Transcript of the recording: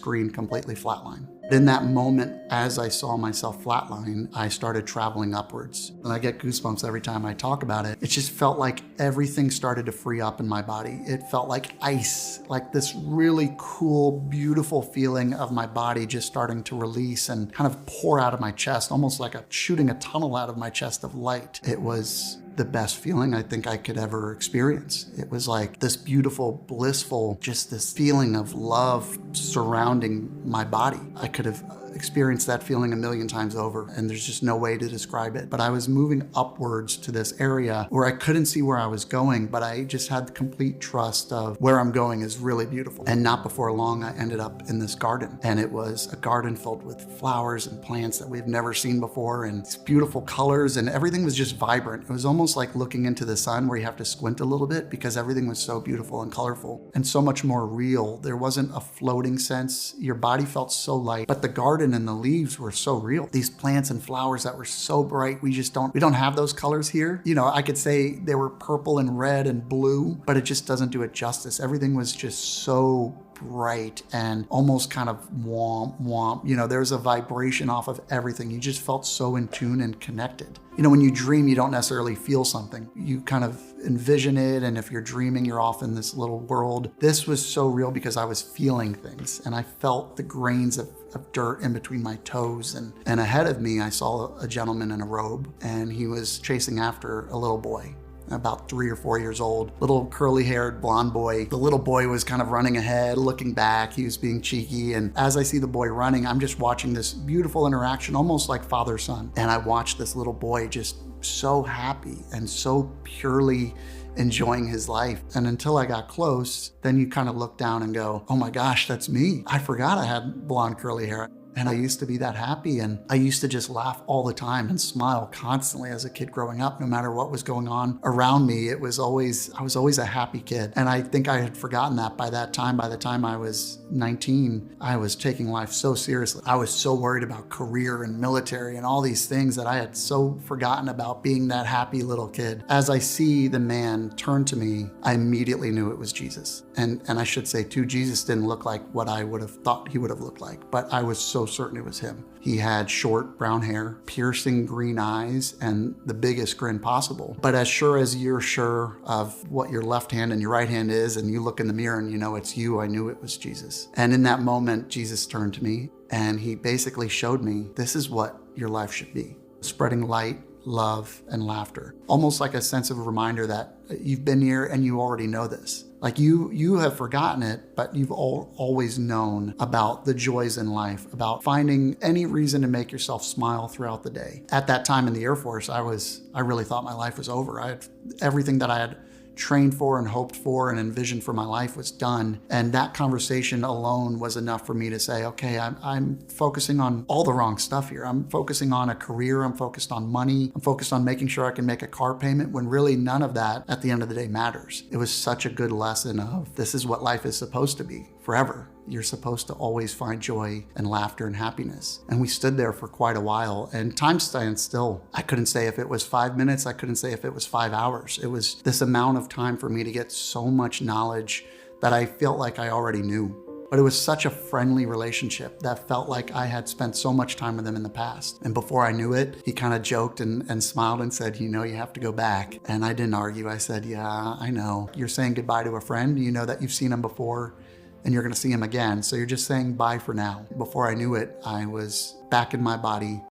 screen completely flatline. In that moment, as I saw myself flatline, I started traveling upwards. And I get goosebumps every time I talk about it. It just felt like everything started to free up in my body. It felt like ice, like this really cool, beautiful feeling of my body just starting to release and kind of pour out of my chest, almost like shooting a tunnel out of my chest of light. It was the best feeling I think I could ever experience. It was like this beautiful, blissful, just this feeling of love surrounding my body. I could have experienced that feeling a million times over, and there's just no way to describe it. But I was moving upwards to this area where I couldn't see where I was going, but I just had the complete trust of where I'm going is really beautiful. And not before long, I ended up in this garden, and it was a garden filled with flowers and plants that we've never seen before, and it's beautiful colors, and everything was just vibrant. It was almost like looking into the sun where you have to squint a little bit because everything was so beautiful and colorful and so much more real. There wasn't a floating sense. Your body felt so light, but the garden and the leaves were so real. These plants and flowers that were so bright, we don't have those colors here. You know, I could say they were purple and red and blue, but it just doesn't do it justice. Everything was just so bright and almost kind of womp womp. You know, there's a vibration off of everything. You just felt so in tune and connected. You know, when you dream, you don't necessarily feel something. You kind of envision it, and if you're dreaming, you're off in this little world. This was so real because I was feeling things, and I felt the grains of dirt in between my toes. And ahead of me, I saw a gentleman in a robe, and he was chasing after a little boy, about 3 or 4 years old, little curly-haired blonde boy. The little boy was kind of running ahead, looking back. He was being cheeky. And as I see the boy running, I'm just watching this beautiful interaction, almost like father-son. And I watched this little boy just so happy and so purely enjoying his life. And until I got close, then you kind of look down and go, oh my gosh, that's me. I forgot I had blonde curly hair. And I used to be that happy, and I used to just laugh all the time and smile constantly as a kid growing up. No matter what was going on around me, I was always a happy kid. And I think I had forgotten that by that time. By the time I was 19, I was taking life so seriously. I was so worried about career and military and all these things that I had so forgotten about being that happy little kid. As I see the man turn to me, I immediately knew it was Jesus. And I should say too, Jesus didn't look like what I would have thought he would have looked like, but I was so certain it was him. He had short brown hair, piercing green eyes, and the biggest grin possible. But as sure as you're sure of what your left hand and your right hand is, and you look in the mirror and you know it's you, I knew it was Jesus. And in that moment, Jesus turned to me and he basically showed me, this is what your life should be. Spreading light, love, and laughter. Almost like a sense of a reminder that you've been here and you already know this. Like you have forgotten it, but you've always known about the joys in life, about finding any reason to make yourself smile throughout the day. At that time in the Air Force, I really thought my life was over. I had everything that I had trained for and hoped for and envisioned for my life was done. And that conversation alone was enough for me to say, okay, I'm focusing on all the wrong stuff here. I'm focusing on a career. I'm focused on money. I'm focused on making sure I can make a car payment when really none of that at the end of the day matters. It was such a good lesson of this is what life is supposed to be forever. You're supposed to always find joy and laughter and happiness. And we stood there for quite a while, and time stands still. I couldn't say if it was 5 minutes. I couldn't say if it was 5 hours. It was this amount of time for me to get so much knowledge that I felt like I already knew. But it was such a friendly relationship that felt like I had spent so much time with him in the past. And before I knew it, he kind of joked and smiled and said, you know, you have to go back. And I didn't argue. I said, yeah, I know. You're saying goodbye to a friend. You know that you've seen him before and you're going to see him again. So you're just saying bye for now. Before I knew it, I was back in my body.